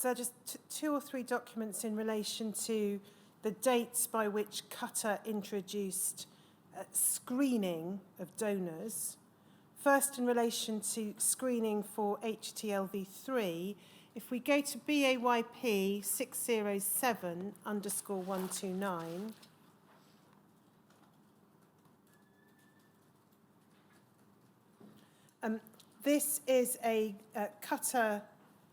So just two or three documents in relation to the dates by which Qatar introduced screening of donors. First, in relation to screening for HTLV3, if we go to BAYP 607_129, this is a Qatar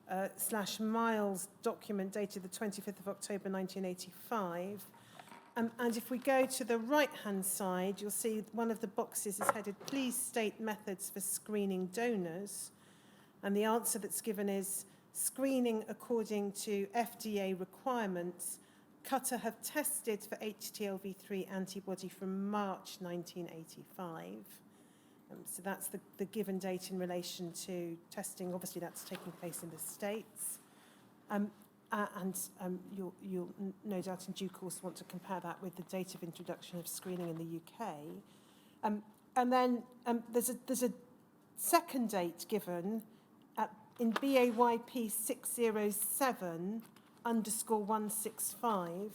/Miles document dated the 25th of October 1985. And if we go to the right-hand side, you'll see one of the boxes is headed, please state methods for screening donors. And the answer that's given is screening according to FDA requirements. Qatar have tested for HTLV3 antibody from March 1985. So that's the given date in relation to testing. Obviously, that's taking place in the States. You'll no doubt in due course want to compare that with the date of introduction of screening in the UK. And then there's a second date given in BAYP 607_165.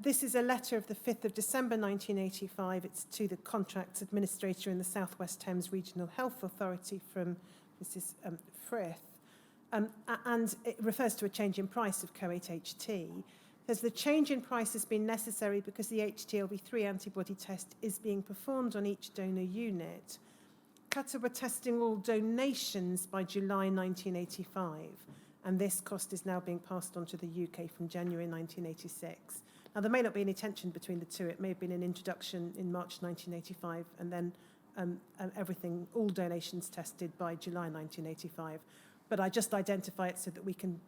This is a letter of the 5th of December 1985. It's to the Contracts Administrator in the South West Thames Regional Health Authority from Mrs. Frith. And it refers to a change in price of Co-8HT. As the change in price has been necessary because the HTLV3 antibody test is being performed on each donor unit. Qatar were testing all donations by July 1985, and this cost is now being passed on to the UK from January 1986. Now, there may not be any tension between the two. It may have been an introduction in March 1985, and then all donations tested by July 1985. But I just identify it so that we can,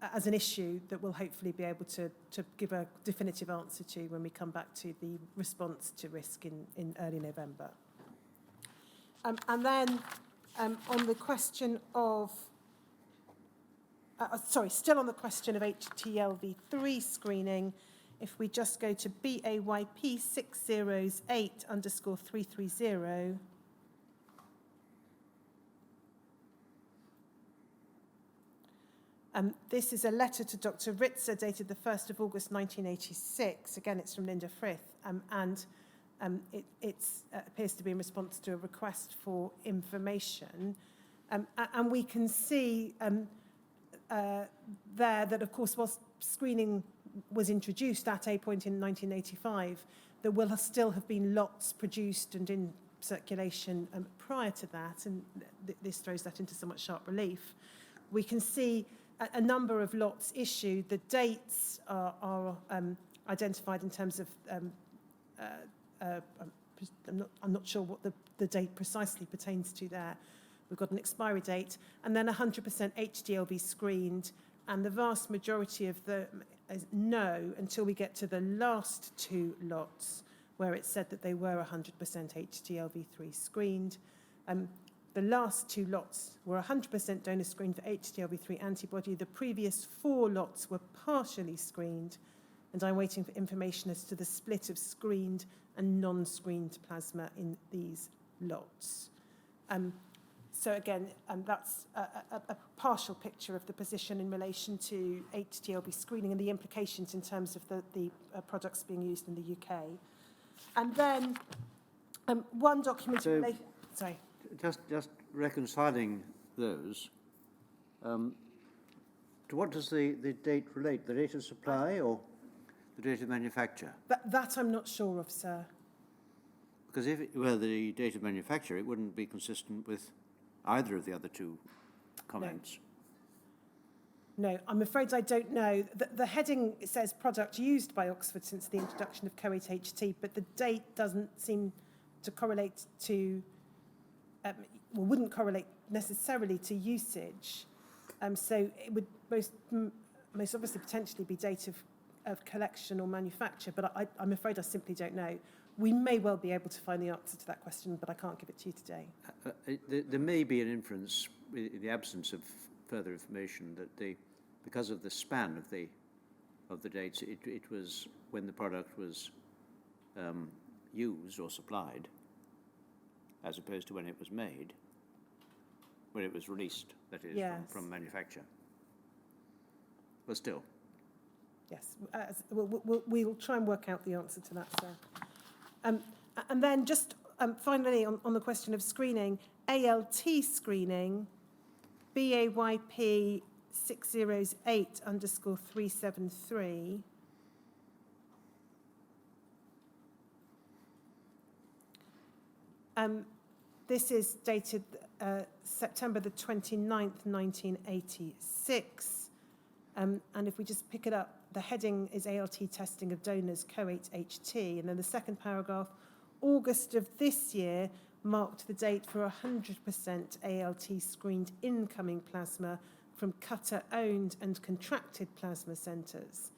as an issue that we'll hopefully be able to give a definitive answer to when we come back to the response to risk in early November. And then on the question of, still on the question of HTLV3 screening, if we just go to BAYP 608_330, this is a letter to Dr. Ritzer dated the 1st of August 1986. Again, it's from Linda Frith, and it appears to be in response to a request for information. And we can see there that, of course, whilst screening was introduced at a point in 1985, there will still have been lots produced and in circulation prior to that, and this throws that into somewhat sharp relief. We can see a number of lots issued. The dates are identified in terms of, I'm not sure what the date precisely pertains to there. We've got an expiry date, and then 100% HDLV screened, and the vast majority of them is no until we get to the last two lots, where it said that they were 100% HDLV3 screened. The last two lots were 100% donor screened for HDLV3 antibody. The previous four lots were partially screened, and I'm waiting for information as to the split of screened and non-screened plasma in these lots. So again, that's a partial picture of the position in relation to HTLV screening and the implications in terms of the products being used in the UK. And then one document... Sorry. Just reconciling those, to what does the date relate? The date of supply or the date of manufacture? That I'm not sure of, sir. Because if it were the date of manufacture, it wouldn't be consistent with either of the other two comments. No, I'm afraid I don't know. The heading says product used by Oxford since the introduction of Co-8HT, but the date doesn't seem to correlate to... wouldn't correlate necessarily to usage. So it would most obviously potentially be date of collection or manufacture, but I'm afraid I simply don't know. We may well be able to find the answer to that question, but I can't give it to you today. There may be an inference, in the absence of further information, that because of the span of the dates, it was when the product was used or supplied, as opposed to when it was made. when it was released, that is, Yes. from manufacture. But still. Yes, we'll try and work out the answer to that, sir. And then just finally on the question of screening, ALT screening, BAYP 608_373. This is dated September the 29th, 1986. And if we just pick it up, the heading is ALT testing of donors Co8HT. And then the second paragraph, August of this year marked the date for 100% ALT screened incoming plasma from Qatar-owned and contracted plasma centres.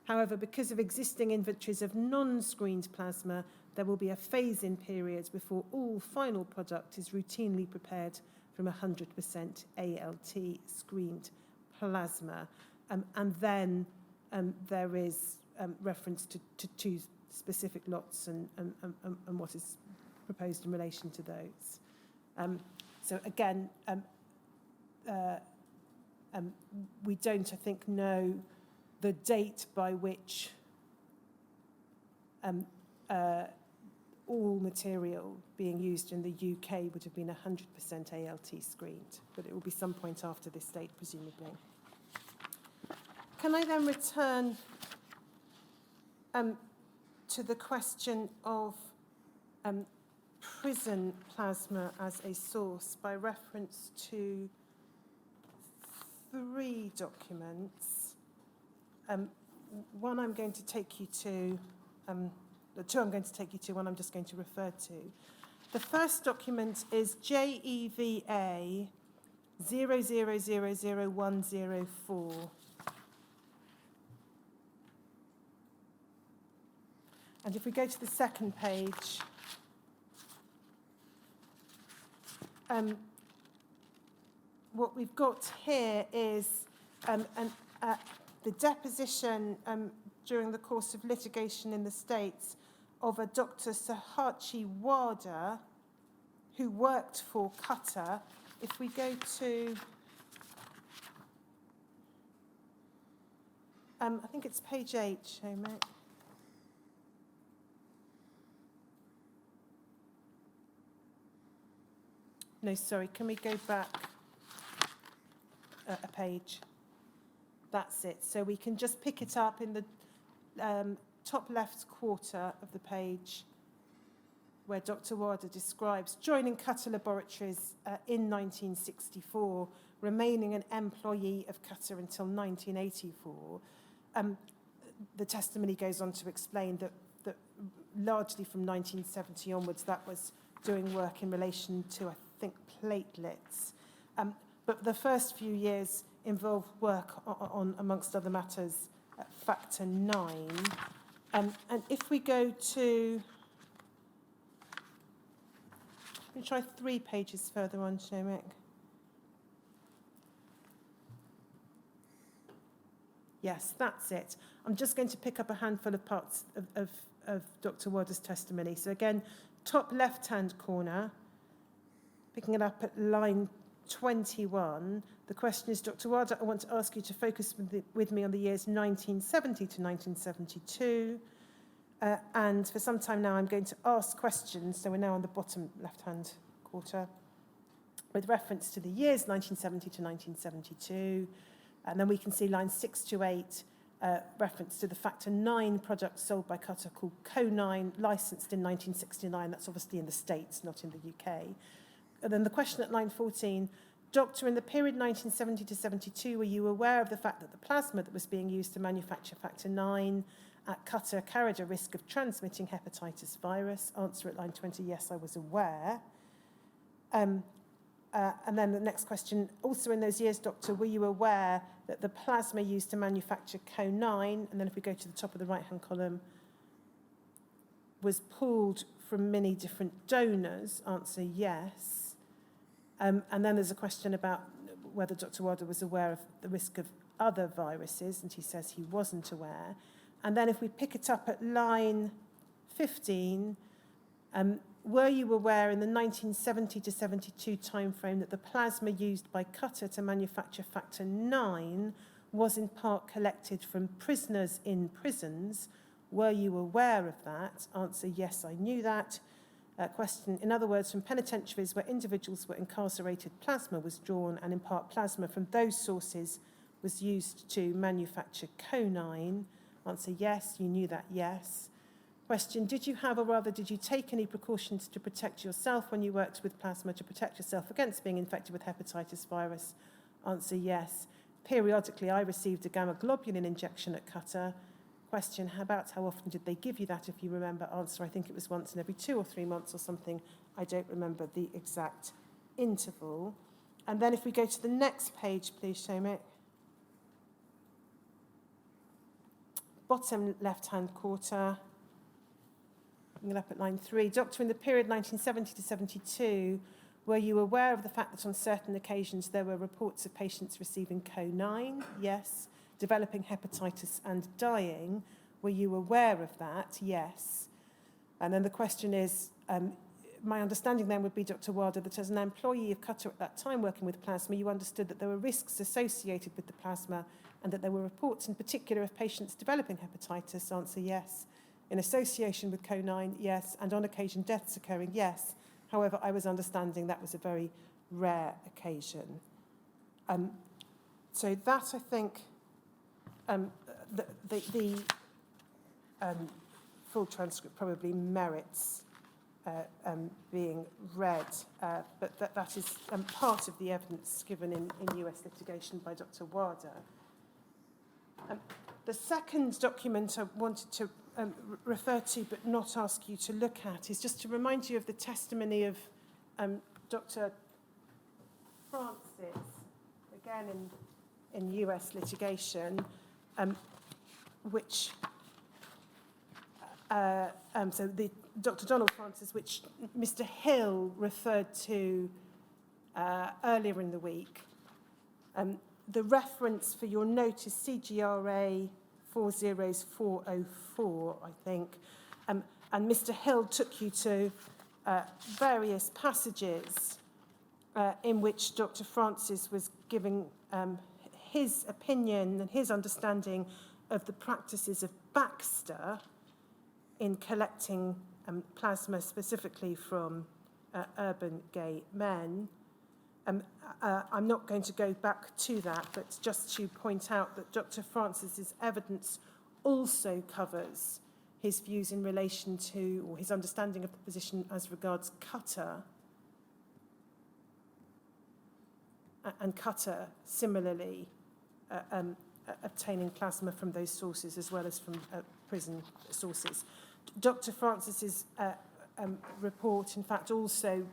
However, because of existing inventories of non-screened plasma, there will be a phase-in period before all final product is routinely prepared from 100% ALT screened plasma. And then there is reference to two specific lots and what is proposed in relation to those. So again, we don't, I think, know the date by which all material being used in the UK would have been 100% ALT screened, but it will be some point after this date, presumably. Can I then return to the question of prison plasma as a source by reference to 3 documents. One I'm going to take you to, the 2 I'm going to take you to, one I'm just going to refer to. The first document is JEVA 0000104. And if we go to the second page, what we've got here is the deposition during the course of litigation in the States of a Dr. Sahachi Wada, who worked for Qatar. If we go to, I think it's page 8, Shomek. No, sorry, can we go back a page? That's it. So we can just pick it up in the top left quarter of the page where Dr. Wada describes joining Qatar Laboratories in 1964, remaining an employee of Qatar until 1984. The testimony goes on to explain that largely from 1970 onwards, that was doing work in relation to, I think, platelets. But the first few years involved work on amongst other matters, factor 9. And if we go to, let me try 3 pages further on, Shomek. Yes, that's it. I'm just going to pick up a handful of parts of Dr. Wada's testimony. So again, top left-hand corner, picking it up at line 21, the question is, Dr. Wada, I want to ask you to focus with me on the years 1970 to 1972. And for some time now, I'm going to ask questions, so we're now on the bottom left-hand quarter, with reference to the years 1970 to 1972. And then we can see lines 6 to 8, reference to the factor 9 product sold by Qatar called Co9, licensed in 1969. That's obviously in the States, not in the UK. And then the question at line 14, Doctor, in the period 1970 to 72, were you aware of the fact that the plasma that was being used to manufacture factor 9 at Qatar carried a risk of transmitting hepatitis virus? Answer at line 20, yes, I was aware. And then the next question, also in those years, Doctor, were you aware that the plasma used to manufacture Co9, and then if we go to the top of the right-hand column, was pooled from many different donors? Answer, yes. And then there's a question about whether Dr. Wada was aware of the risk of other viruses, and he says he wasn't aware. And then if we pick it up at line 15, were you aware in the 1970 to 72 timeframe that the plasma used by Qatar to manufacture factor 9 was in part collected from prisoners in prisons? Were you aware of that? Answer, yes, I knew that. Question, in other words, from penitentiaries where individuals were incarcerated, plasma was drawn, and in part plasma from those sources was used to manufacture Co9. Answer, yes, you knew that, yes. Question, did you have, or rather did you take any precautions to protect yourself when you worked with plasma, to protect yourself against being infected with hepatitis virus? Answer, yes. Periodically, I received a gamma globulin injection at Qatar. Question, how often did they give you that, if you remember? Answer, I think it was once in every 2 or 3 months or something. I don't remember the exact interval. And then if we go to the next page, please, Shomik. Bottom left-hand quarter. Bring it up at line 3. Doctor, in the period 1970 to 72, were you aware of the fact that on certain occasions there were reports of patients receiving Co9? Yes. Developing hepatitis and dying. Were you aware of that? Yes. And then the question is, my understanding then would be, Dr. Wilder, that as an employee of Qatar at that time working with plasma, you understood that there were risks associated with the plasma and that there were reports in particular of patients developing hepatitis. Answer, yes. In association with Co9, yes. And on occasion deaths occurring, yes. However, I was understanding that was a very rare occasion. So that, I think, the full transcript probably merits being read, but that is part of the evidence given in US litigation by Dr. Wilder. The second document I wanted to refer to but not ask you to look at is just to remind you of the testimony of Dr. Francis, again in US litigation, which so the Dr. Donald Francis, which Mr. Hill referred to earlier in the week. The reference for your note is CGRA 40404, I think, and Mr. Hill took you to various passages in which Dr. Francis was giving his opinion and his understanding of the practices of Baxter in collecting plasma specifically from urban gay men. I'm not going to go back to that, but just to point out that Dr. Francis's evidence also covers his views in relation to, or his understanding of the position as regards Qatar. And Qatar, similarly, obtaining plasma from those sources as well as from prison sources. Dr. Francis's report, in fact, also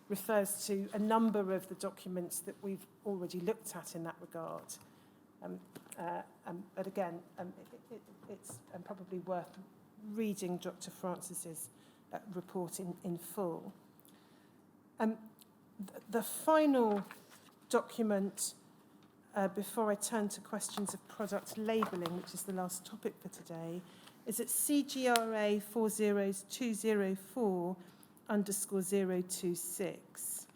refers to a number of the documents that we've already looked at in that regard. But again, it's probably worth reading Dr. Francis's report in full. The final document, before I turn to questions of product labelling, which is the last topic for today, is at CGRA 40204_026.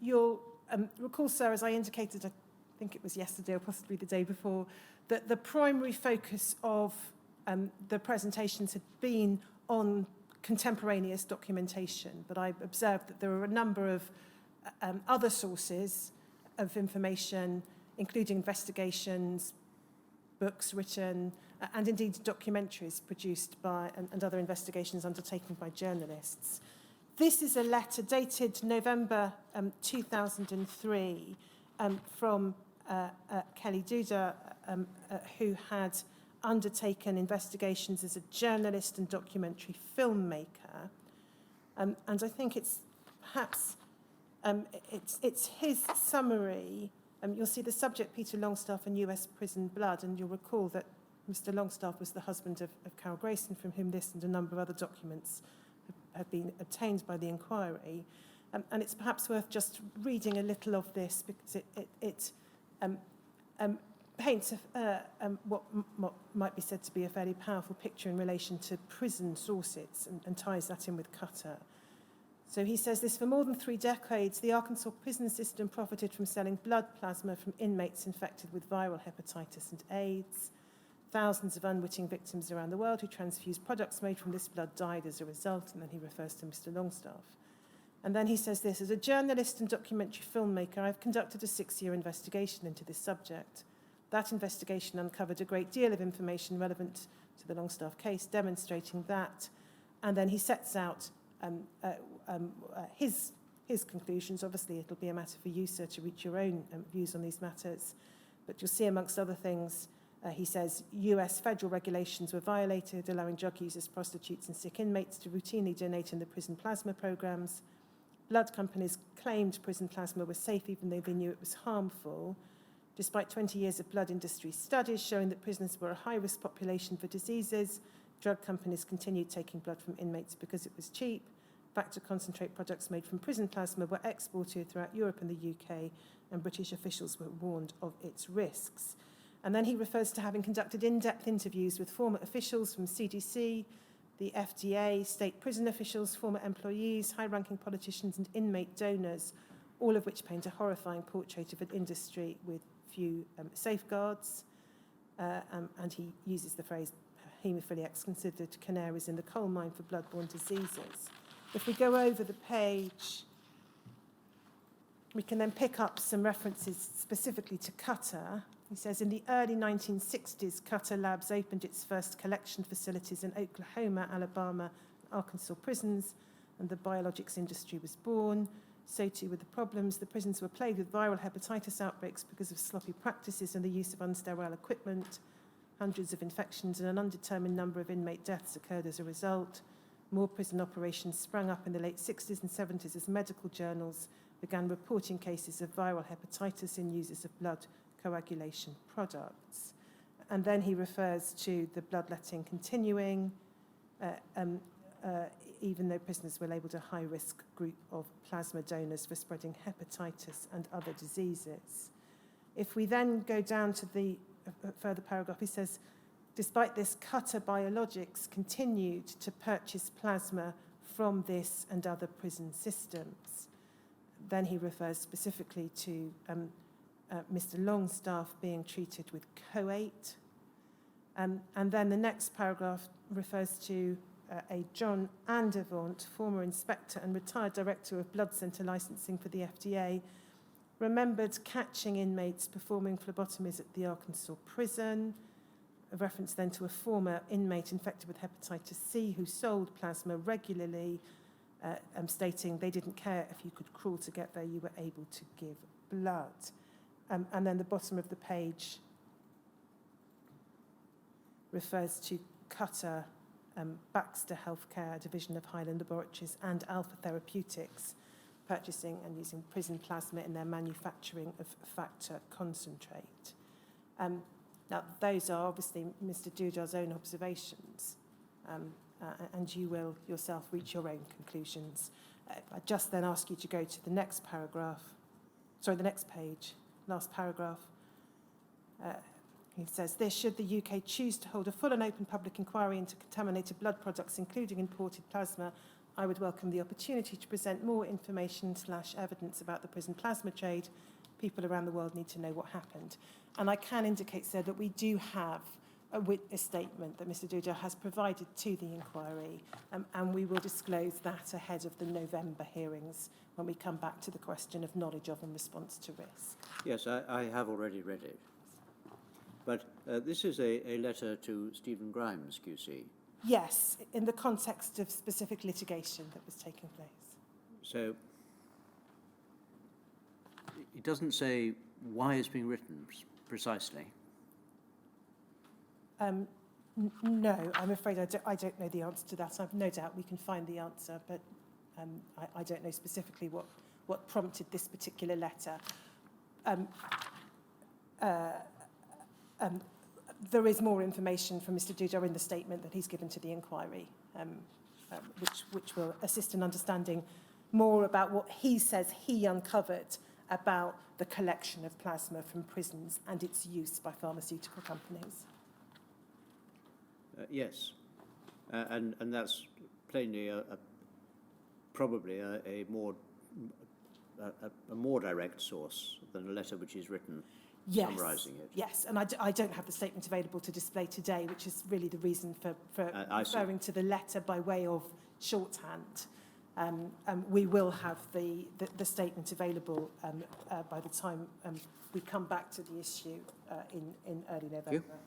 You'll recall, sir, as I indicated, I think it was yesterday or possibly the day before, that the primary focus of the presentations had been on contemporaneous documentation, but I observed that there were a number of other sources of information, including investigations, books written, and indeed documentaries produced by, and other investigations undertaken by journalists. This is a letter dated November 2003 from Kelly Duda, who had undertaken investigations as a journalist and documentary filmmaker. And I think it's perhaps, it's his summary. You'll see the subject, Peter Longstaff and US prison blood, and you'll recall that Mr. Longstaff was the husband of Carol Grayson, from whom this and a number of other documents have been obtained by the inquiry. And it's perhaps worth just reading a little of this, because it paints what might be said to be a fairly powerful picture in relation to prison sources and ties that in with Qatar. So he says this: for more than 3 decades, the Arkansas prison system profited from selling blood plasma from inmates infected with viral hepatitis and AIDS. Thousands of unwitting victims around the world who transfused products made from this blood died as a result, and then he refers to Mr. Longstaff. And then he says this: as a journalist and documentary filmmaker, I've conducted a 6-year investigation into this subject. That investigation uncovered a great deal of information relevant to the Longstaff case, demonstrating that. And then he sets out his conclusions. Obviously, it'll be a matter for you, sir, to reach your own views on these matters. But you'll see, amongst other things, he says US federal regulations were violated, allowing drug users, prostitutes and sick inmates to routinely donate in the prison plasma programs. Blood companies claimed prison plasma was safe even though they knew it was harmful. Despite 20 years of blood industry studies showing that prisoners were a high-risk population for diseases, drug companies continued taking blood from inmates because it was cheap. Factor concentrate products made from prison plasma were exported throughout Europe and the UK, and British officials were warned of its risks. And then he refers to having conducted in-depth interviews with former officials from CDC, the FDA, state prison officials, former employees, high-ranking politicians and inmate donors, all of which paint a horrifying portrait of an industry with few safeguards. And he uses the phrase haemophiliacs considered canaries in the coal mine for bloodborne diseases. If we go over the page, we can then pick up some references specifically to Qatar. He says, in the early 1960s, Qatar Labs opened its first collection facilities in Oklahoma, Alabama, and Arkansas prisons, and the biologics industry was born. So too with the problems. The prisons were plagued with viral hepatitis outbreaks because of sloppy practices and the use of unsterile equipment. Hundreds of infections and an undetermined number of inmate deaths occurred as a result. More prison operations sprang up in the late 60s and 70s as medical journals began reporting cases of viral hepatitis in users of blood coagulation products. And then he refers to the bloodletting continuing, even though prisoners were labelled a high-risk group of plasma donors for spreading hepatitis and other diseases. If we then go down to the further paragraph, he says, despite this, Qatar Biologics continued to purchase plasma from this and other prison systems. Then he refers specifically to Mr. Longstaff being treated with coate. And then the next paragraph refers to a John Andervont, former inspector and retired director of blood centre licensing for the FDA, remembered catching inmates performing phlebotomies at the Arkansas prison. A reference then to a former inmate infected with hepatitis C who sold plasma regularly, stating they didn't care if you could crawl to get there, you were able to give blood. And then the bottom of the page refers to Qatar, Baxter Healthcare, division of Highland Laboratories, and Alpha Therapeutics, purchasing and using prison plasma in their manufacturing of factor concentrate. Now, those are obviously Mr. Dudar's own observations, and you will yourself reach your own conclusions. I just then ask you to go to the next paragraph, the next page, last paragraph. He says, this, should the UK choose to hold a full and open public inquiry into contaminated blood products, including imported plasma, I would welcome the opportunity to present more information/evidence about the prison plasma trade. People around the world need to know what happened. And I can indicate, sir, that we do have a statement that Mr. Dudar has provided to the inquiry, and we will disclose that ahead of the November hearings when we come back to the question of knowledge of and response to risk. Yes, I have already read it. But this is a letter to Stephen Grimes, QC. Yes, in the context of specific litigation that was taking place. So it doesn't say why it's being written precisely. No, I'm afraid I don't know the answer to that. I've no doubt we can find the answer, but I don't know specifically what prompted this particular letter. There is more information from Mr. Dudar in the statement that he's given to the inquiry, which will assist in understanding more about what he says he uncovered about the collection of plasma from prisons and its use by pharmaceutical companies. Yes, and that's plainly probably a more direct source than a letter which is written summarising it. Yes, and I don't have the statement available to display today, which is really the reason for referring to the letter by way of shorthand. We will have the statement available by the time we come back to the issue in early November.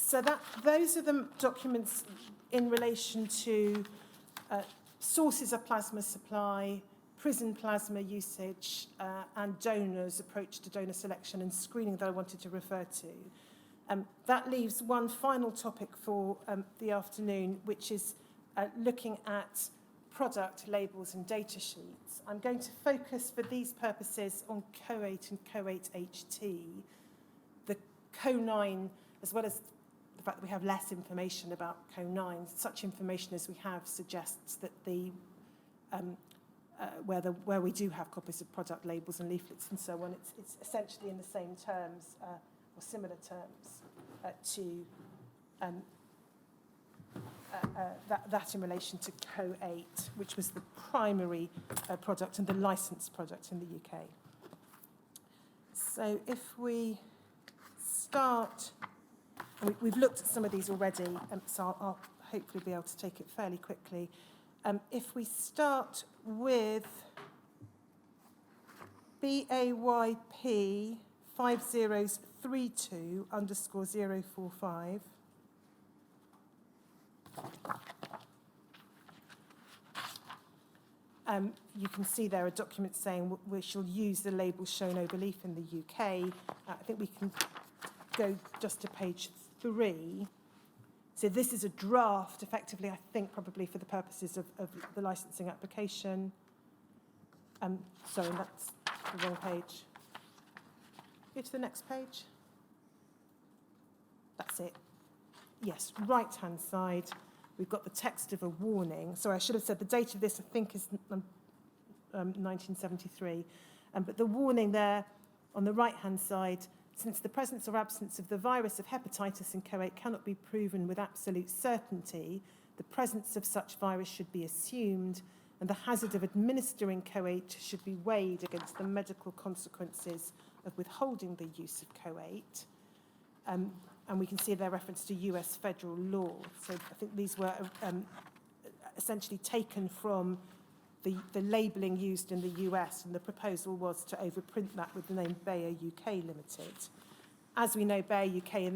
So those are the documents in relation to sources of plasma supply, prison plasma usage, and donors' approach to donor selection and screening that I wanted to refer to. That leaves one final topic for the afternoon, which is looking at product labels and data sheets. I'm going to focus for these purposes on COAT and COAT-HT. The CO9, as well as the fact that we have less information about CO9, such information as we have suggests that the where we do have copies of product labels and leaflets and so on, it's essentially in the same terms or similar terms to that in relation to CO8, which was the primary product and the licensed product in the UK. So if we start, we've looked at some of these already, so I'll hopefully be able to take it fairly quickly. If we start with BAYP 5032_045, you can see there are documents saying we shall use the label show no belief in the UK. I think we can go just to page 3. So this is a draft, effectively, I think, probably for the purposes of the licensing application. Sorry, that's the wrong page. Go to the next page. That's it. Yes, right-hand side. We've got the text of a warning. Sorry, I should have said the date of this, I think, is 1973. But the warning there on the right-hand side, since the presence or absence of the virus of hepatitis in CO8 cannot be proven with absolute certainty, the presence of such virus should be assumed, and the hazard of administering CO8 should be weighed against the medical consequences of withholding the use of CO8. And we can see their reference to US federal law. So I think these were essentially taken from the labelling used in the US, and the proposal was to overprint that with the name Bayer UK Limited. As we know, Bayer UK,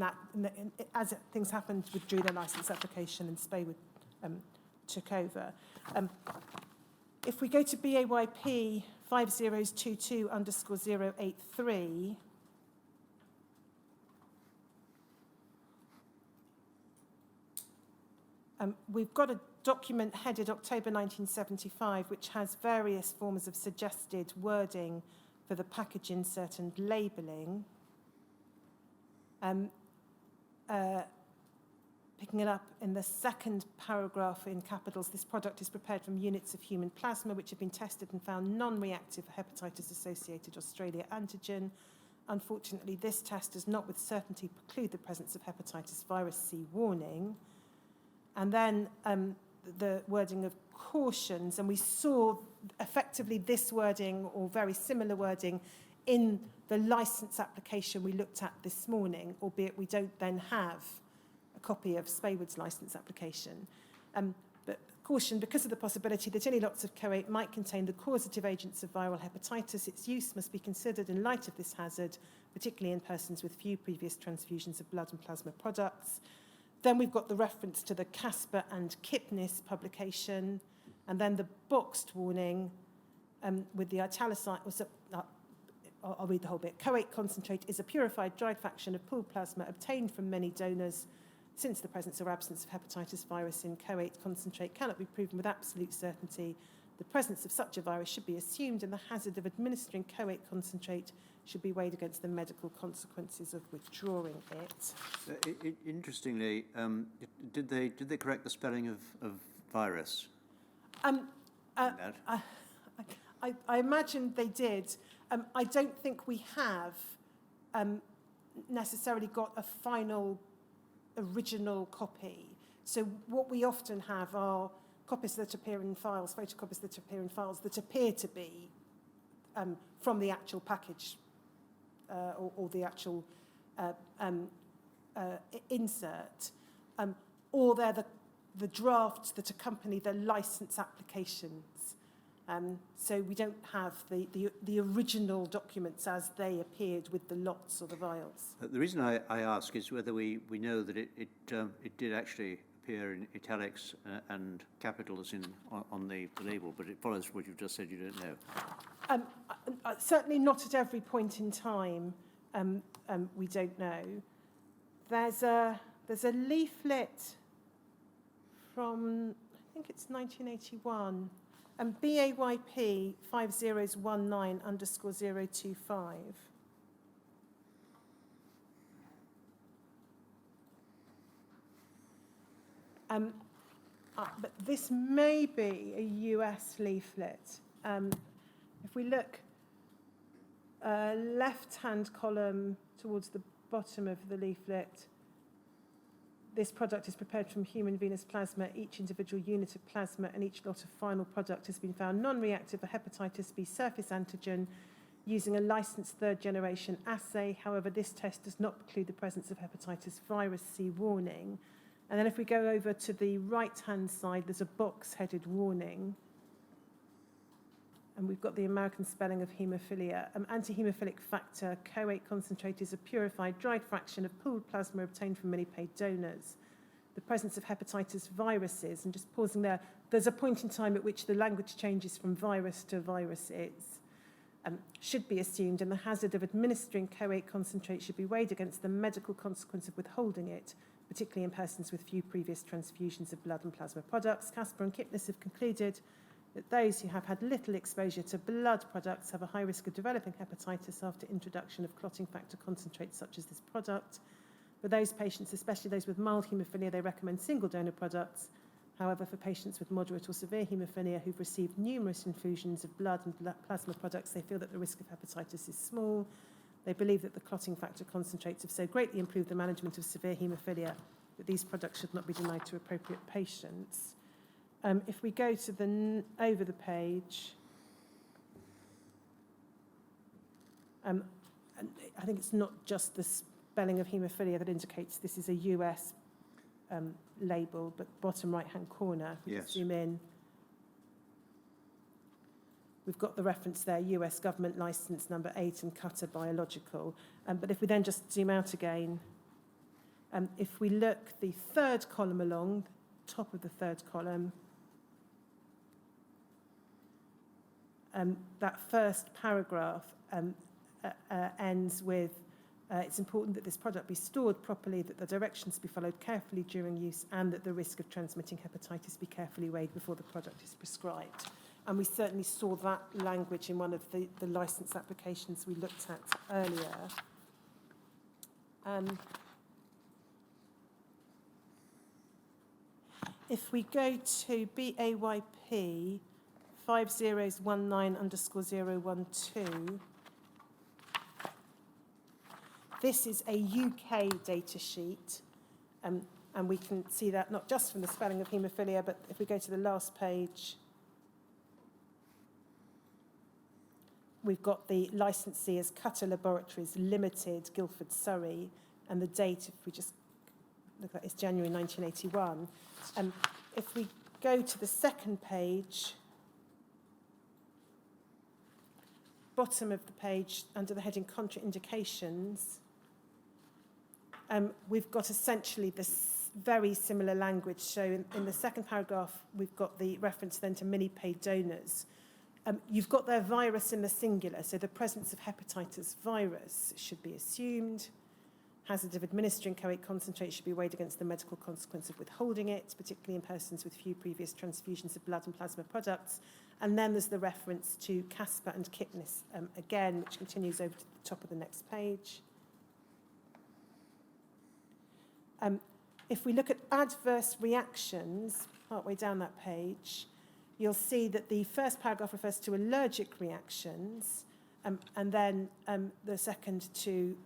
as things happened, withdrew their licence application and Spain took over. If we go to BAYP 5022_083, we've got a document headed October 1975, which has various forms of suggested wording for the package insert and labelling. Picking it up in the second paragraph in capitals, this product is prepared from units of human plasma which have been tested and found non-reactive for hepatitis-associated Australia antigen. Unfortunately, this test does not with certainty preclude the presence of hepatitis virus C warning. And then the wording of cautions, and we saw effectively this wording or very similar wording in the licence application we looked at this morning, albeit we don't then have a copy of Spayward's licence application. But caution, because of the possibility that any lots of CO8 might contain the causative agents of viral hepatitis, its use must be considered in light of this hazard, particularly in persons with few previous transfusions of blood and plasma products. Then we've got the reference to the Casper and Kipnis publication, and then the boxed warning with the italicized. I'll read the whole bit. CO8 concentrate is a purified dried fraction of pooled plasma obtained from many donors. Since the presence or absence of hepatitis virus in CO8 concentrate cannot be proven with absolute certainty, the presence of such a virus should be assumed, and the hazard of administering CO8 concentrate should be weighed against the medical consequences of withdrawing it. Interestingly, did they correct the spelling of virus? I imagine they did. I don't think we have necessarily got a final original copy. So what we often have are copies that appear in files, photocopies that appear in files that appear to be from the actual package or the actual insert, or they're the drafts that accompany the license applications. So we don't have the original documents as they appeared with the lots or the vials. The reason I ask is whether we know that it did actually appear in italics and capitals on the label, but it follows what you've just said you don't know. Certainly not at every point in time. We don't know. There's a leaflet from, I think it's 1981, BAYP 5019_025. But this may be a US leaflet. If we look left-hand column towards the bottom of the leaflet, this product is prepared from human venous plasma. Each individual unit of plasma and each lot of final product has been found non-reactive for hepatitis B surface antigen using a licensed third-generation assay. However, this test does not preclude the presence of hepatitis virus C warning. And then if we go over to the right-hand side, there's a box headed warning. And we've got the American spelling of haemophilia. Anti-haemophilic factor, CoA concentrate is a purified, dried fraction of pooled plasma obtained from many-paid donors. The presence of hepatitis viruses, and just pausing there, there's a point in time at which the language changes from virus to viruses, should be assumed, and the hazard of administering CoA concentrate should be weighed against the medical consequence of withholding it, particularly in persons with few previous transfusions of blood and plasma products. Casper and Kipnis have concluded that those who have had little exposure to blood products have a high risk of developing hepatitis after introduction of clotting factor concentrates such as this product. For those patients, especially those with mild haemophilia, they recommend single donor products. However, for patients with moderate or severe haemophilia who've received numerous infusions of blood and plasma products, they feel that the risk of hepatitis is small. They believe that the clotting factor concentrates have so greatly improved the management of severe haemophilia that these products should not be denied to appropriate patients. If we go to over the page, and I think it's not just the spelling of haemophilia that indicates this is a US label, but bottom right-hand corner, if we Yes. zoom in, we've got the reference there, US government license number 8 and Qatar Biological. But if we then just zoom out again, if we look the third column along, top of the third column, that first paragraph ends with, it's important that this product be stored properly, that the directions be followed carefully during use, and that the risk of transmitting hepatitis be carefully weighed before the product is prescribed. And we certainly saw that language in one of the license applications we looked at earlier. If we go to BAYP 5019_012, this is a UK data sheet, and we can see that not just from the spelling of haemophilia, but if we go to the last page, we've got the licensee as Qatar Laboratories Limited, Guildford, Surrey, and the date, if we just look at it, is January 1981. If we go to the second page, bottom of the page, under the heading Contraindications, we've got essentially this very similar language. So in the second paragraph, we've got the reference then to mini-paid donors. You've got their virus in the singular, so the presence of hepatitis virus should be assumed. Hazard of administering CoA concentrate should be weighed against the medical consequence of withholding it, particularly in persons with few previous transfusions of blood and plasma products. And then there's the reference to Casper and Kipnis again, which continues over to the top of the next page. If we look at adverse reactions, partway down that page, you'll see that the first paragraph refers to allergic reactions, and then the second to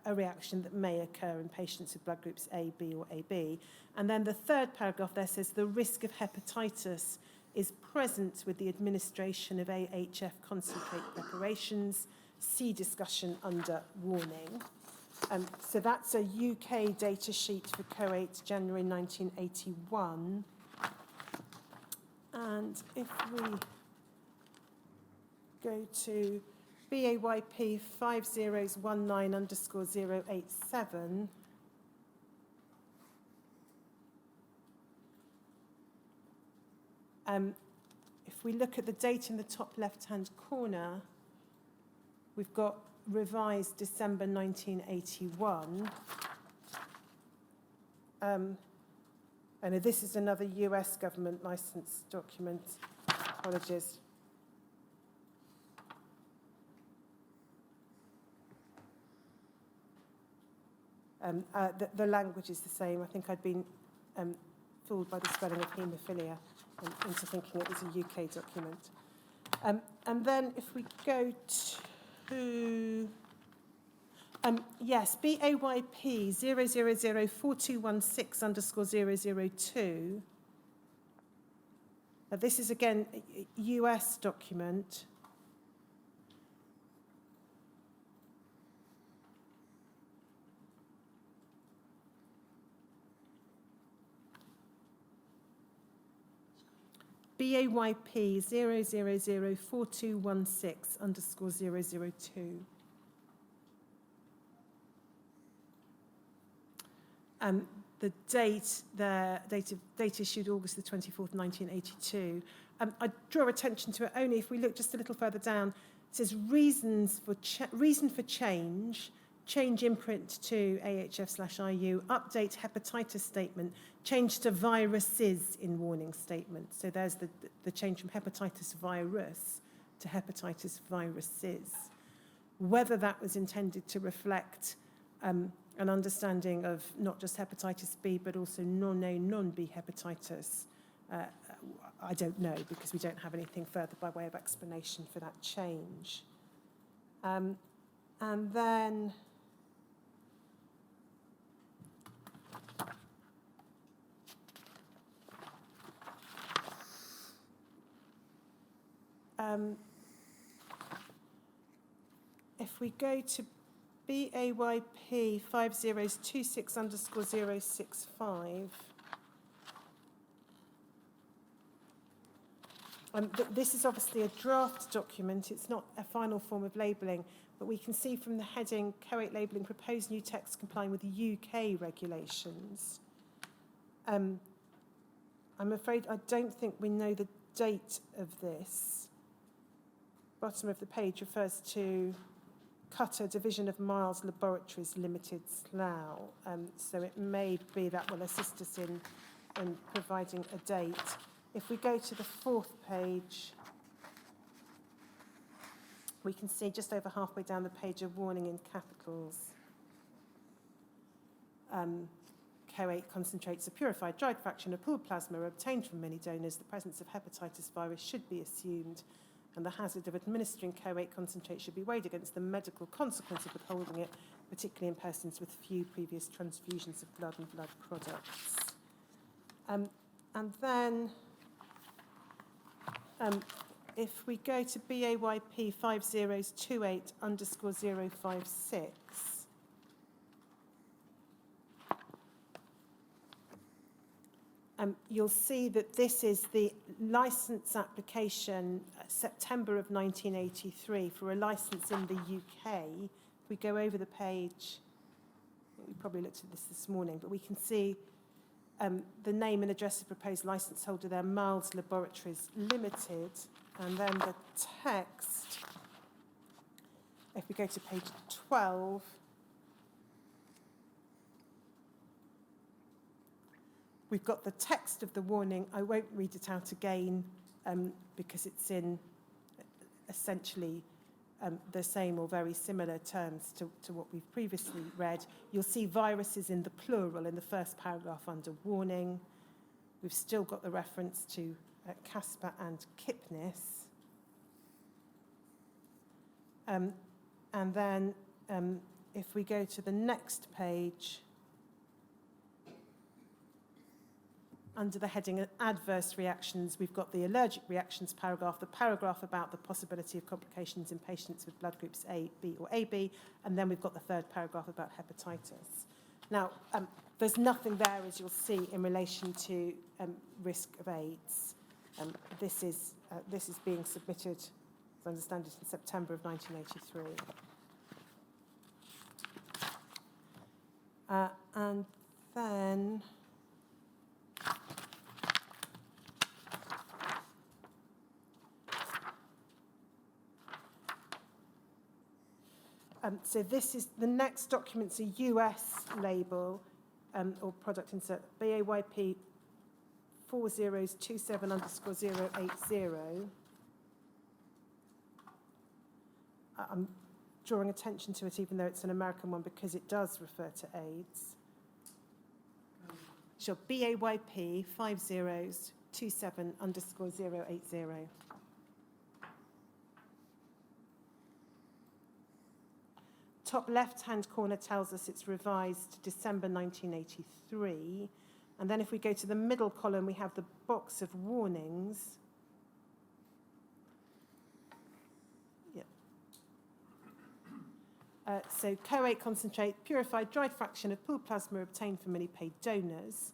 a reaction that may occur in patients with blood groups A, B or AB. And then the third paragraph there says the risk of hepatitis is present with the administration of AHF concentrate preparations. See discussion under warning. So that's a UK data sheet for COATE January 1981. And if we go to BAYP 5019_087, if we look at the date in the top left-hand corner, we've got revised December 1981. And this is another US government license document. Apologies. The language is the same. I think I'd been fooled by the spelling of haemophilia into thinking it was a UK document. And then if we go to, yes, BAYP 0004216_002. This is again a US document. BAYP 0004216_002. The date there, date issued August the 24th, 1982. I draw attention to it only if we look just a little further down. It says reason for change, change imprint to AHF/IU, update hepatitis statement, change to viruses in warning statement. So there's the change from hepatitis virus to hepatitis viruses. Whether that was intended to reflect an understanding of not just hepatitis B, but also non-A, non-B hepatitis, I don't know, because we don't have anything further by way of explanation for that change. And then if we go to BAYP 5026_065, this is obviously a draft document. It's not a final form of labelling, but we can see from the heading, COATE labelling, proposed new text complying with the UK regulations. I'm afraid I don't think we know the date of this. Bottom of the page refers to Cutter Division of Miles Laboratories Limited, Slough. So it may be that will assist us in providing a date. If we go to the fourth page, we can see just over halfway down the page a warning in capitals. COATE concentrates a purified dried fraction of pooled plasma obtained from many donors. The presence of hepatitis virus should be assumed, and the hazard of administering COATE concentrate should be weighed against the medical consequence of withholding it, particularly in persons with few previous transfusions of blood and blood products. And then, if we go to BAYP 5028_056, you'll see that this is the license application, September of 1983, for a license in the UK. If we go over the page, we probably looked at this morning, but we can see the name and address of proposed license holder there, Miles Laboratories Limited, and then the text, if we go to page 12, we've got the text of the warning. I won't read it out again because it's in essentially the same or very similar terms to what we've previously read. You'll see viruses in the plural in the first paragraph under warning. We've still got the reference to Casper and Kipnis. And then if we go to the next page, under the heading Adverse Reactions, we've got the allergic reactions paragraph, the paragraph about the possibility of complications in patients with blood groups A, B or AB, and then we've got the third paragraph about hepatitis. Now, there's nothing there, as you'll see, in relation to risk of AIDS. This is being submitted, as I understand it, in September of 1983. And then... so this is, the next document's a US label or product insert, BAYP 4027_080. I'm drawing attention to it even though it's an American one because it does refer to AIDS. Sure, BAYP 5027_080. Top left-hand corner tells us it's revised December 1983. And then if we go to the middle column, we have the box of warnings. Yep. So CoA concentrate, purified dried fraction of pooled plasma obtained from many paid donors.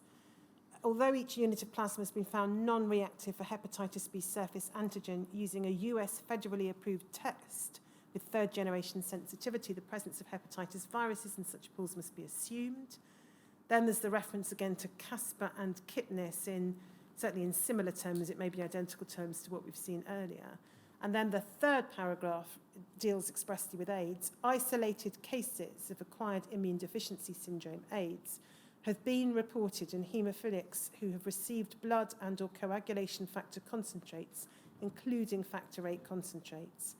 Although each unit of plasma has been found non-reactive for hepatitis B surface antigen using a US federally approved test, with third-generation sensitivity, the presence of hepatitis viruses in such pools must be assumed. Then there's the reference again to Casper and Kipnis, certainly in similar terms, it may be identical terms to what we've seen earlier. And then the third paragraph deals expressly with AIDS. Isolated cases of acquired immune deficiency syndrome, AIDS, have been reported in haemophilics who have received blood and or coagulation factor concentrates, including factor VIII concentrates.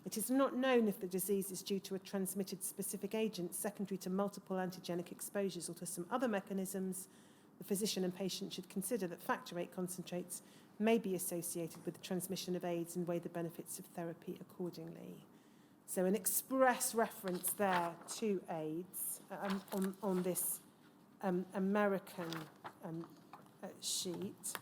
It is not known if the disease is due to a transmitted specific agent secondary to multiple antigenic exposures or to some other mechanisms. The physician and patient should consider that factor VIII concentrates may be associated with the transmission of AIDS and weigh the benefits of therapy accordingly. So an express reference there to AIDS on this American sheet.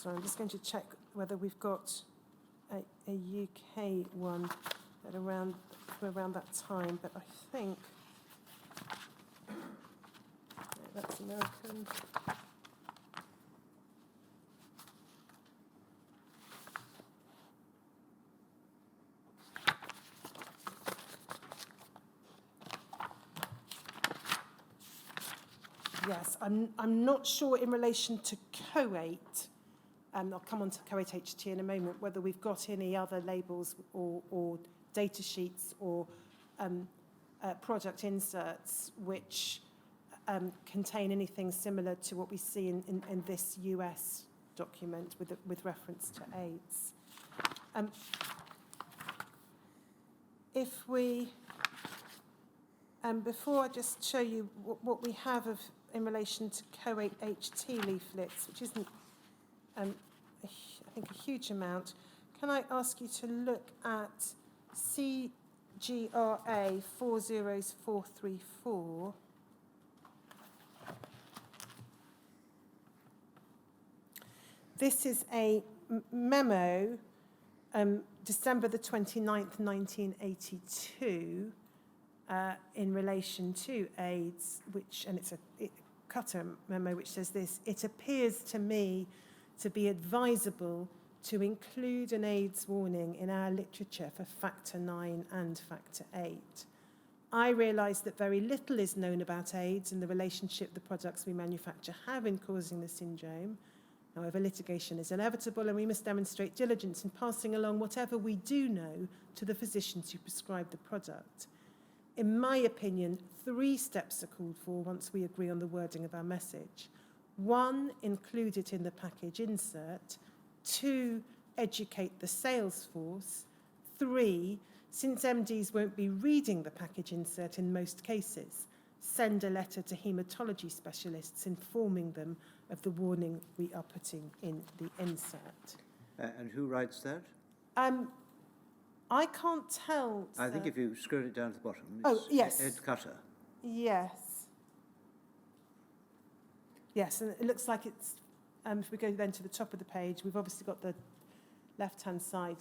So I'm just going to check whether we've got a UK one at around that time, but I think that's American. Yes, I'm not sure in relation to CoA. I'll come on to CoA-HT in a moment, whether we've got any other labels or data sheets or product inserts which contain anything similar to what we see in this US document with reference to AIDS. If we, before I just show you what we have in relation to CoA-HT leaflets, which isn't I think a huge amount. Can I ask you to look at CGRA 40434? This is a memo, December the 29th, 1982, in relation to AIDS, and it's a Cutter memo which says this: it appears to me to be advisable to include an AIDS warning in our literature for factor 9 and factor 8. I realise that very little is known about AIDS and the relationship the products we manufacture have in causing the syndrome. However, litigation is inevitable and we must demonstrate diligence in passing along whatever we do know to the physicians who prescribe the product. In my opinion, 3 steps are called for once we agree on the wording of our message. 1, include it in the package insert. 2, educate the sales force. 3, since MDs won't be reading the package insert in most cases, send a letter to haematology specialists informing them of the warning we are putting in the insert. And who writes that? I can't tell. I think if you scroll it down to the bottom, Oh, yes. Ed Cutter. Yes. Yes, and it looks like it's, if we go then to the top of the page, we've obviously got the left-hand side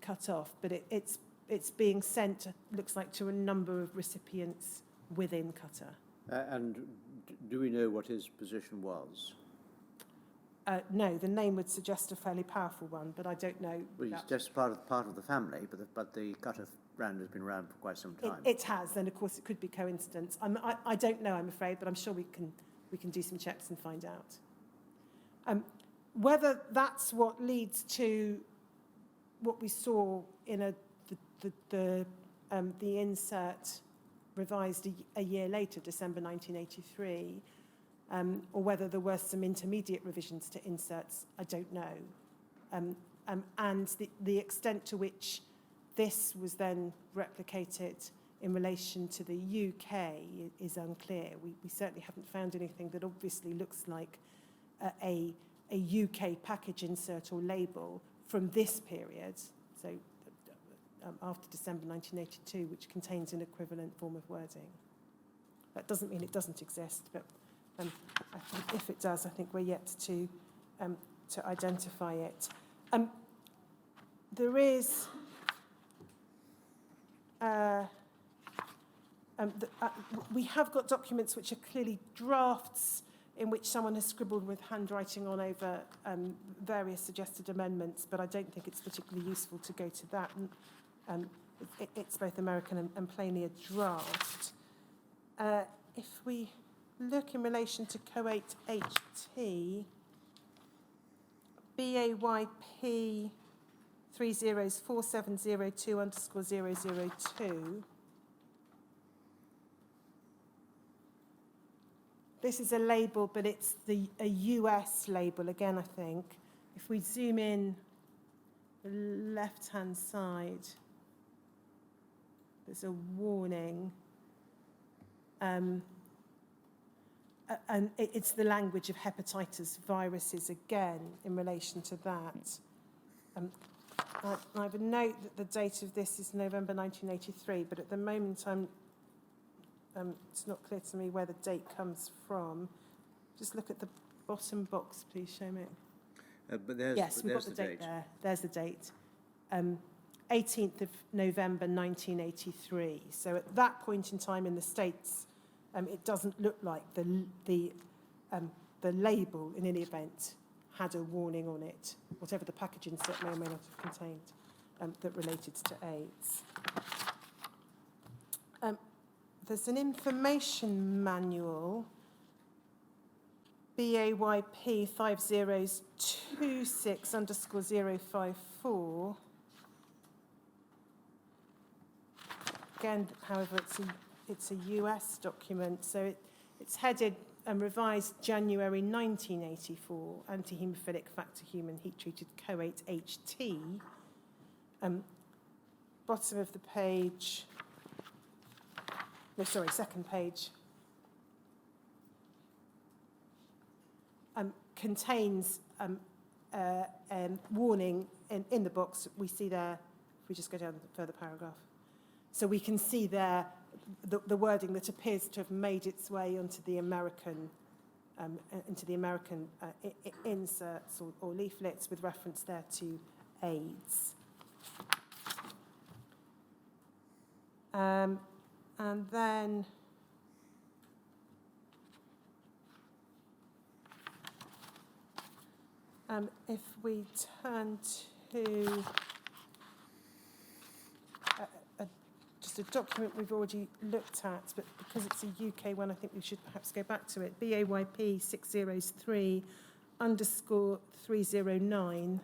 cut off, but it's being sent, looks like, to a number of recipients within Qatar. And do we know what his position was? No, the name would suggest a fairly powerful one, but I don't know. Well, he's just part of the family, but the Qatar brand has been around for quite some time. It has, and of course it could be coincidence. I don't know, I'm afraid, but I'm sure we can do some checks and find out. Whether that's what leads to what we saw in the insert revised a year later, December 1983, or whether there were some intermediate revisions to inserts, I don't know. And the extent to which this was then replicated in relation to the UK is unclear. We certainly haven't found anything that obviously looks like a UK package insert or label from this period, so after December 1982, which contains an equivalent form of wording. That doesn't mean it doesn't exist, but I think if it does, I think we're yet to identify it. There is we have got documents which are clearly drafts in which someone has scribbled with handwriting on over various suggested amendments, but I don't think it's particularly useful to go to that. It's both American and plainly a draft. If we look in relation to COAT HT, BAYP 304702_002. This is a label, but it's a US label, again, I think. If we zoom in the left-hand side, there's a warning. And it's the language of hepatitis viruses, again, in relation to that. I have a note that the date of this is November 1983, but at the moment it's not clear to me where the date comes from. Just look at the bottom box, please, Shomik. But yes, we've got the date there. There's the date. 18th of November 1983. So at that point in time in the States, it doesn't look like the label, in any event, had a warning on it, whatever the package insert may or may not have contained, that related to AIDS. There's an information manual, BAYP 5026_054. Again, however, it's a US document, so it's headed and revised January 1984, anti-haemophilic factor human heat-treated COAT HT. Bottom of the page, no, sorry, second page, contains warning in the box we see there, if we just go down the further paragraph. So we can see there the wording that appears to have made its way onto the American inserts or leaflets with reference there to AIDS. And then if we turn to just a document we've already looked at, but because it's a UK one, I think we should perhaps go back to it. BAYP 603_309.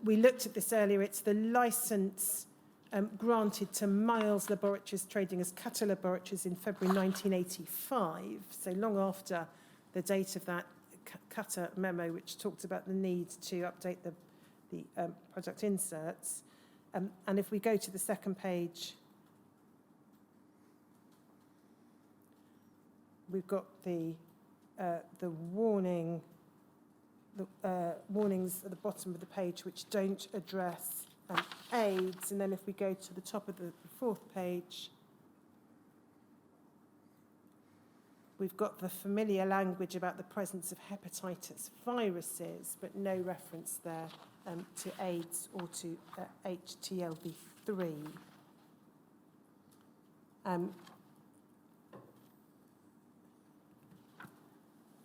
We looked at this earlier. It's the license granted to Miles Laboratories trading as Qatar Laboratories in February 1985, so long after the date of that Qatar memo, which talked about the need to update the product inserts. And if we go to the second page, we've got the warnings at the bottom of the page which don't address AIDS. And then if we go to the top of the fourth page, we've got the familiar language about the presence of hepatitis viruses, but no reference there to AIDS or to HTLV3.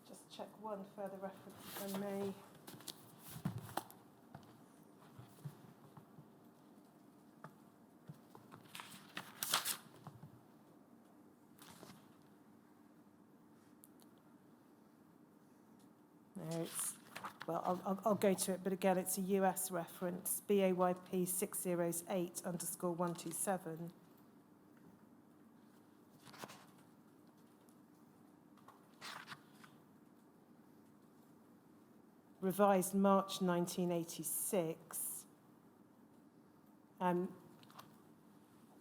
Just check one further reference, if I may. No, well, I'll go to it, but again, it's a US reference, BAYP 608_127. Revised March 1986.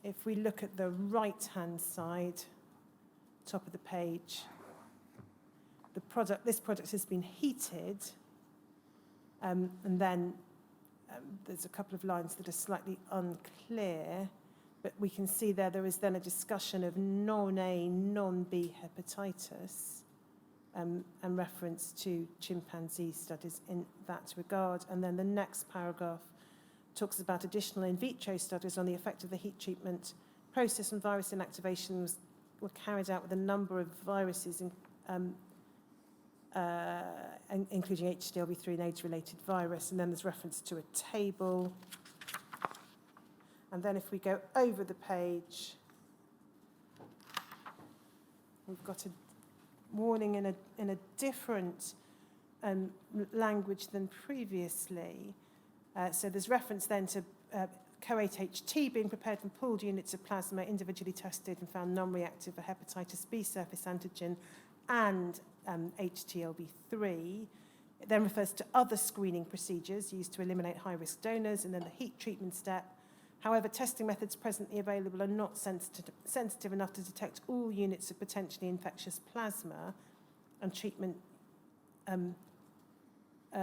If we look at the right-hand side, top of the page, this product has been heated, and then there's a couple of lines that are slightly unclear, but we can see there is then a discussion of non-A, non-B hepatitis, and reference to chimpanzee studies in that regard. And then the next paragraph talks about additional in vitro studies on the effect of the heat treatment process on virus inactivation were carried out with a number of viruses, including HTLV3 and AIDS-related virus. And then there's reference to a table. And then if we go over the page, we've got a warning in a different language than previously. So there's reference then to Co8HT being prepared from pooled units of plasma individually tested and found non-reactive for hepatitis B surface antigen and HTLV3. It then refers to other screening procedures used to eliminate high-risk donors, and then the heat treatment step. However, testing methods presently available are not sensitive enough to detect all units of potentially infectious plasma, and treatment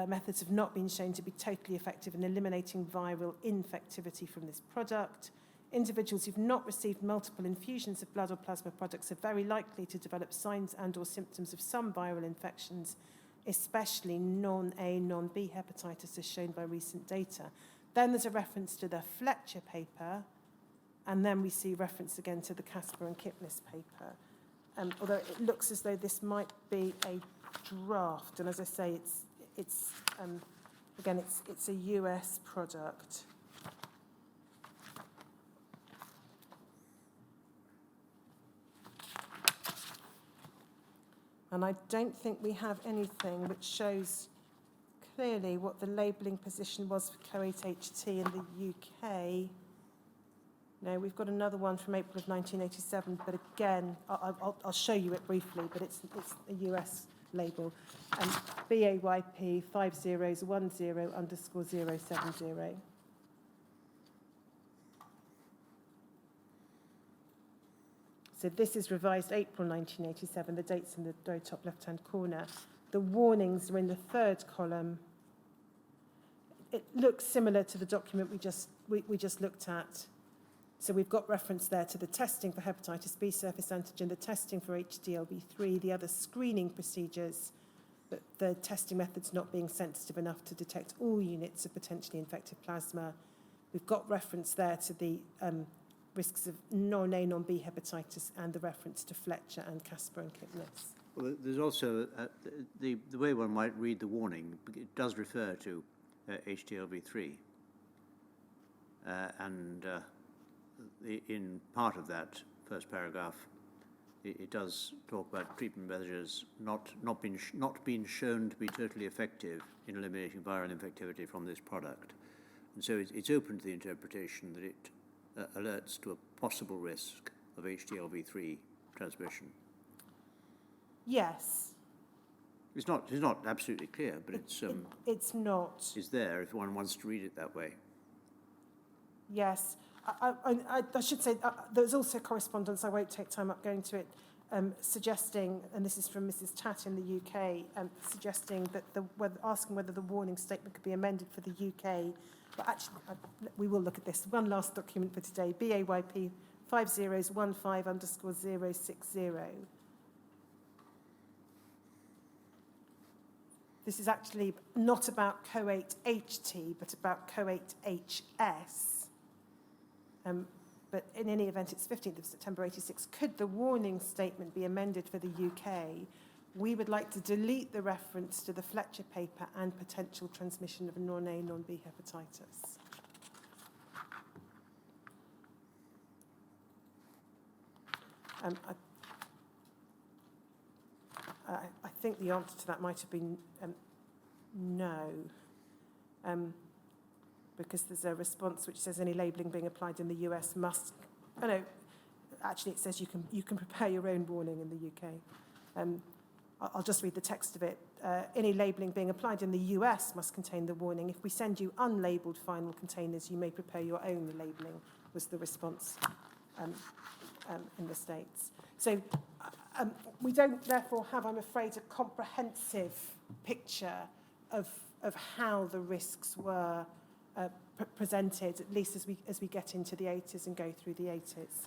methods have not been shown to be totally effective in eliminating viral infectivity from this product. Individuals who've not received multiple infusions of blood or plasma products are very likely to develop signs and/or symptoms of some viral infections, especially non-A, non-B hepatitis, as shown by recent data. Then there's a reference to the Fletcher paper, and then we see reference again to the Casper and Kipnis paper. Although it looks as though this might be a draft, and as I say, it's a US product. And I don't think we have anything which shows clearly what the labelling position was for Co8HT in the UK. No, we've got another one from April of 1987, but again, I'll show you it briefly, but it's a US label. BAYP 5010_070. So this is revised April 1987, the date's in the very top left-hand corner. The warnings are in the third column. It looks similar to the document we just looked at. So we've got reference there to the testing for hepatitis B surface antigen, the testing for HTLV3, the other screening procedures, but the testing methods not being sensitive enough to detect all units of potentially infected plasma. We've got reference there to the risks of non-A, non-B hepatitis, and the reference to Fletcher and Casper and Kipnis. Well, there's also the way one might read the warning. It does refer to HTLV3, in part of that first paragraph, it does talk about treatment measures not being shown to be totally effective in eliminating viral infectivity from this product, and so it's open to the interpretation that it alerts to a possible risk of HTLV3 transmission. Yes. It's not absolutely clear, but it's not. It's there if one wants to read it that way. Yes. I should say there's also correspondence, I won't take time up going to it, suggesting, and this is from Mrs. Tatt in the UK, suggesting that asking whether the warning statement could be amended for the UK. But actually, we will look at this. One last document for today, BAYP 5015_060. This is actually not about COATE-HT, but about COATE-HS. But in any event, it's 15th of September 86. Could the warning statement be amended for the UK? We would like to delete the reference to the Fletcher paper and potential transmission of non-A, non-B hepatitis. I think the answer to that might have been no, because there's a response which says any labelling being applied in the US must. Oh no, actually it says you can prepare your own warning in the UK. I'll just read the text of it. Any labelling being applied in the US must contain the warning. If we send you unlabelled final containers, you may prepare your own labelling, was the response in the States. So we don't therefore have, I'm afraid, a comprehensive picture of how the risks were presented, at least as we get into the 80s and go through the 80s.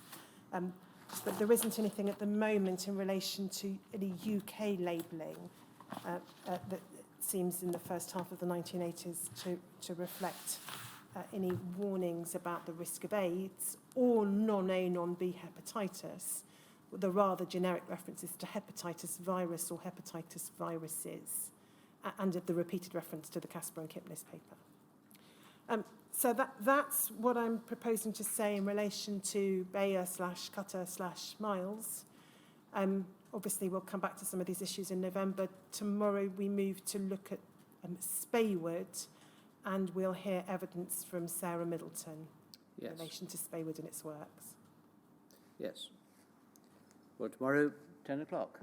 But there isn't anything at the moment in relation to any UK labelling that seems in the first half of the 1980s to reflect any warnings about the risk of AIDS or non-A, non-B hepatitis. The rather generic references to hepatitis virus or hepatitis viruses, and the repeated reference to the Casper and Kipnis paper. So that's what I'm proposing to say in relation to Bayer/Cutter/Miles. Obviously, we'll come back to some of these issues in November. Tomorrow, we move to look at Spaywood, and we'll hear evidence from Sarah Middleton in relation to Spaywood and its works. Yes. Well, tomorrow, 10 o'clock.